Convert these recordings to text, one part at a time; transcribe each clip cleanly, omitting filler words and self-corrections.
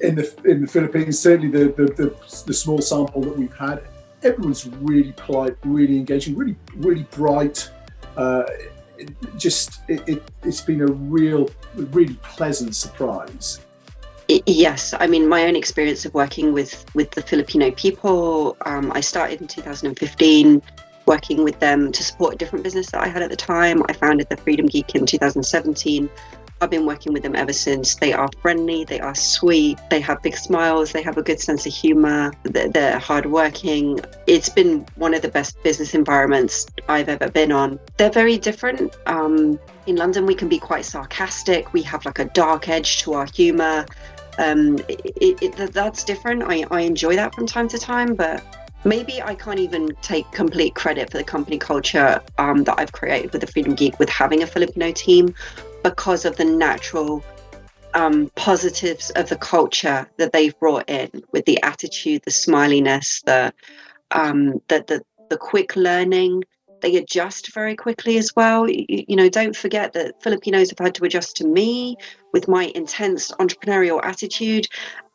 in the Philippines, certainly the small sample that we've had, everyone's really polite, really engaging, really bright. It's been a really pleasant surprise. Yes, I mean, my own experience of working with the Filipino people, I started in 2015 working with them to support a different business that I had at the time. I founded the Freedom Geek in 2017. I've been working with them ever since. They are friendly, they are sweet, they have big smiles, they have a good sense of humor, they're hardworking. It's been one of the best business environments I've ever been on. They're very different. In London, we can be quite sarcastic. We have like a dark edge to our humor. That's different. I enjoy that from time to time, but maybe I can't even take complete credit for the company culture that I've created with the Freedom Geek with having a Filipino team, because of the natural positives of the culture that they've brought in, with the attitude, the smiliness, the quick learning. They adjust very quickly as well. You know, don't forget that Filipinos have had to adjust to me with my intense entrepreneurial attitude,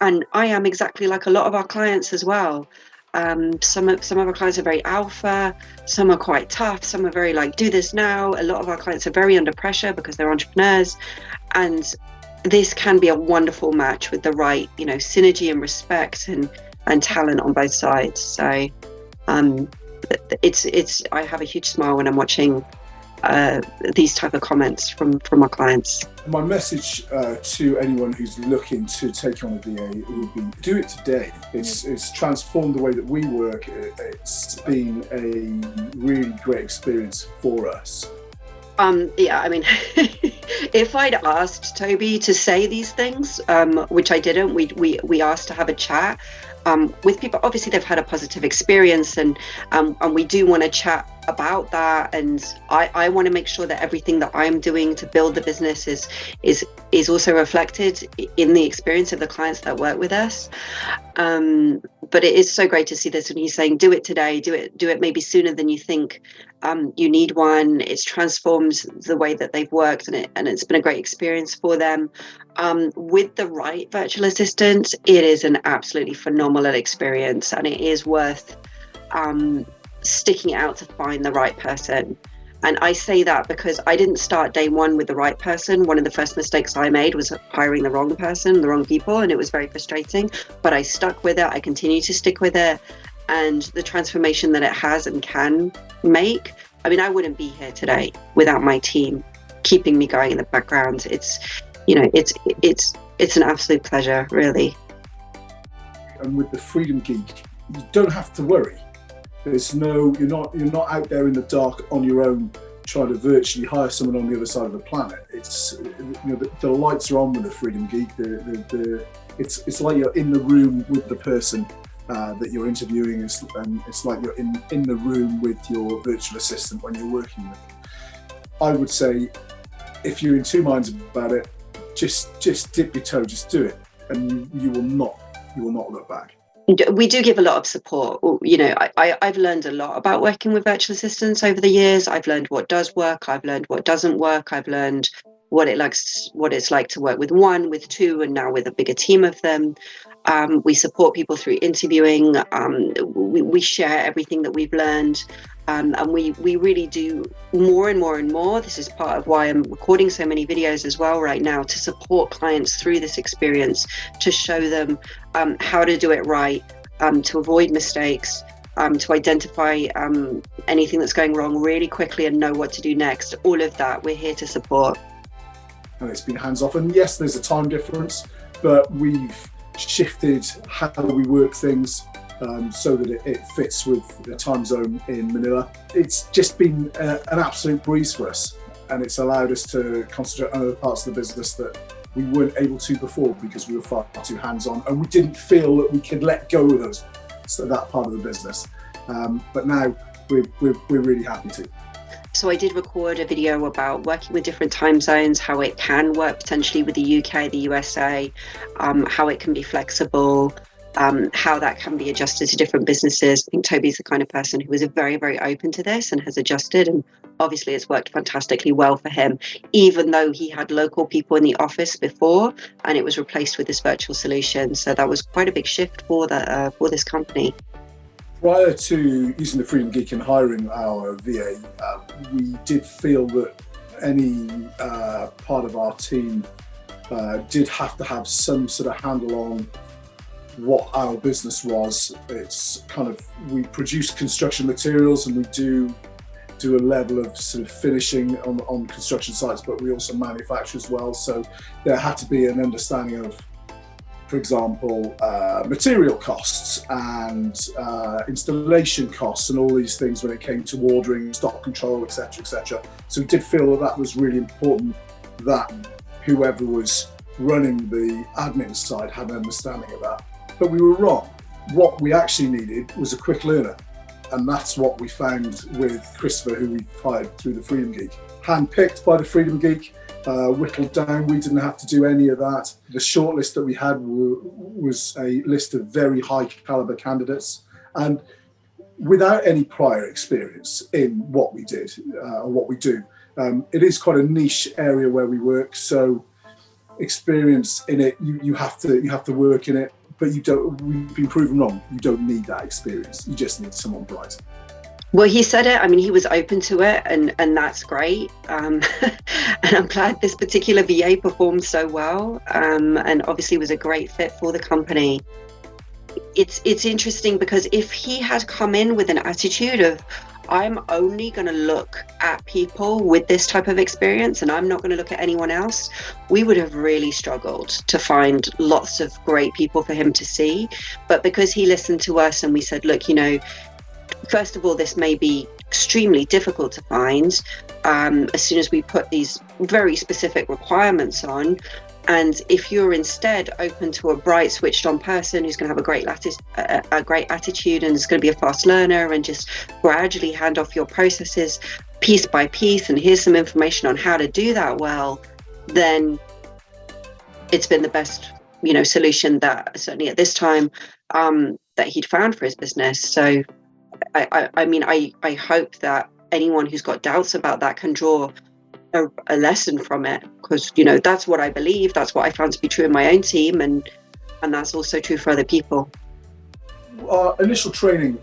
and I am exactly like a lot of our clients as well. Some of our clients are very alpha, some are quite tough, some are very like, do this now. A lot of our clients are very under pressure because they're entrepreneurs, and this can be a wonderful match with the right, you know, synergy and respect and talent on both sides. So it's I have a huge smile when I'm watching these type of comments from our clients. My message to anyone who's looking to take on a VA would be, do it today. It's transformed the way that we work. It's been a really great experience for us. Yeah, I mean, if I'd asked Toby to say these things, which I didn't, we asked to have a chat with people. Obviously, they've had a positive experience, and we do want to chat about that. And I want to make sure that everything that I'm doing to build the business is also reflected in the experience of the clients that work with us. But it is so great to see this when he's saying, do it today, do it maybe sooner than you think you need one. It's transformed the way that they've worked, and it's been a great experience for them. With the right virtual assistant, it is an absolutely phenomenal experience, and it is worth sticking out to find the right person. And I say that because I didn't start day one with the right person. One of the first mistakes I made was hiring the wrong person, the wrong people, and it was very frustrating. But I stuck with it. I continue to stick with it. And the transformation that it has and can make, I mean, I wouldn't be here today without my team keeping me going in the background. It's, you know, it's an absolute pleasure, really. And with the Freedom Geek, you don't have to worry. You're not out there in the dark on your own trying to virtually hire someone on the other side of the planet. It's, you know, the lights are on with the Freedom Geek. It's like you're in the room with the person that you're interviewing, and it's like you're in the room with your virtual assistant when you're working with them. I would say, if you're in two minds about it, just dip your toe, just do it, and you will not look back. We do give a lot of support. You know, I've learned a lot about working with virtual assistants over the years. I've learned what does work. I've learned what doesn't work. I've learned what it's like to work with one, with two, and now with a bigger team of them. We support people through interviewing. We share everything that we've learned. And we really do more and more and more. This is part of why I'm recording so many videos as well right now, to support clients through this experience, to show them how to do it right, to avoid mistakes, to identify anything that's going wrong really quickly and know what to do next. All of that, we're here to support. And it's been hands-off. And yes, there's a time difference, but we've shifted how we work things so that it fits with the time zone in Manila. It's just been an absolute breeze for us, and it's allowed us to concentrate on other parts of the business that we weren't able to before because we were far too hands-on, and we didn't feel that we could let go of that part of the business. But now we're really happy to. So I did record a video about working with different time zones, how it can work potentially with the UK, the USA, how it can be flexible. how that can be adjusted to different businesses. I think Toby's the kind of person who is very, very open to this and has adjusted. And obviously it's worked fantastically well for him, even though he had local people in the office before and it was replaced with this virtual solution. So that was quite a big shift for this company. Prior to using the Freedom Geek and hiring our VA, we did feel that any part of our team did have to have some sort of handle on what our business was. It's kind of, we produce construction materials and we do a level of sort of finishing on construction sites, but we also manufacture as well. So there had to be an understanding of, for example, material costs and installation costs and all these things when it came to ordering, stock control, etc., etc. So we did feel that was really important, that whoever was running the admin side had an understanding of that. But we were wrong. What we actually needed was a quick learner. And that's what we found with Christopher, who we hired through the Freedom Geek. Handpicked by the Freedom Geek, whittled down. We didn't have to do any of that. The shortlist that we had was a list of very high caliber candidates, and without any prior experience in what we did or what we do. It is quite a niche area where we work, so experience in it, you have to work in it, but you don't. We've been proven wrong. You don't need that experience. You just need someone bright. Well, he said it. I mean, he was open to it, and that's great. And I'm glad this particular VA performed so well, and obviously was a great fit for the company. It's interesting because if he had come in with an attitude of, I'm only going to look at people with this type of experience and I'm not going to look at anyone else, we would have really struggled to find lots of great people for him to see. But because he listened to us and we said, look, first of all, this may be extremely difficult to find as soon as we put these very specific requirements on. And if you're instead open to a bright, switched-on person who's going to have a great attitude and is going to be a fast learner and just gradually hand off your processes piece by piece, and here's some information on how to do that well, then it's been the best, solution that certainly at this time that he'd found for his business. So, I hope that anyone who's got doubts about that can draw a lesson from it, because that's what I believe, that's what I found to be true in my own team, and that's also true for other people. Our initial training,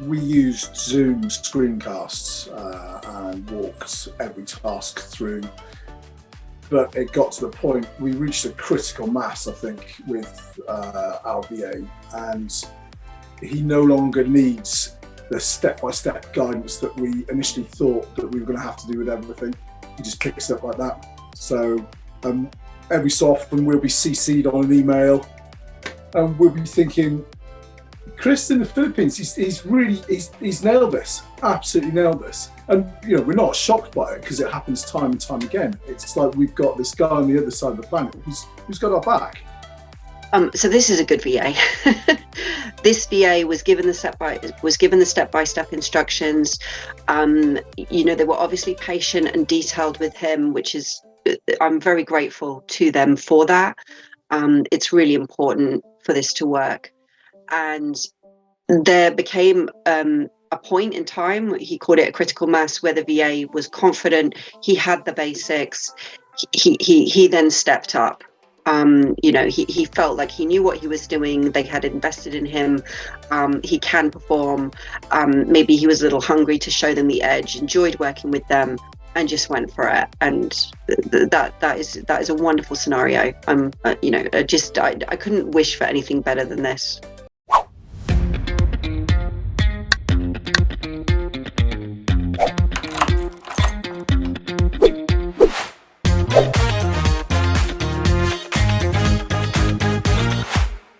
we used Zoom screencasts and walked every task through, but it got to the point we reached a critical mass, I think, with our VA, and he no longer needs the step-by-step guidance that we initially thought that we were going to have to do with everything. He just picks it up like that. So every so often we'll be CC'd on an email and we'll be thinking, Chris in the Philippines, he's nailed this, absolutely nailed this. And we're not shocked by it because it happens time and time again. It's like we've got this guy on the other side of the planet who's got our back. So this is a good VA. This VA was given the step-by-step instructions. They were obviously patient and detailed with him, which is, I'm very grateful to them for that. It's really important for this to work. And there became a point in time, he called it a critical mass, where the VA was confident, he had the basics, he then stepped up. He felt like he knew what he was doing. They had invested in him. He can perform. Maybe he was a little hungry to show them the edge, enjoyed working with them, and just went for it. And that is a wonderful scenario. I couldn't wish for anything better than this.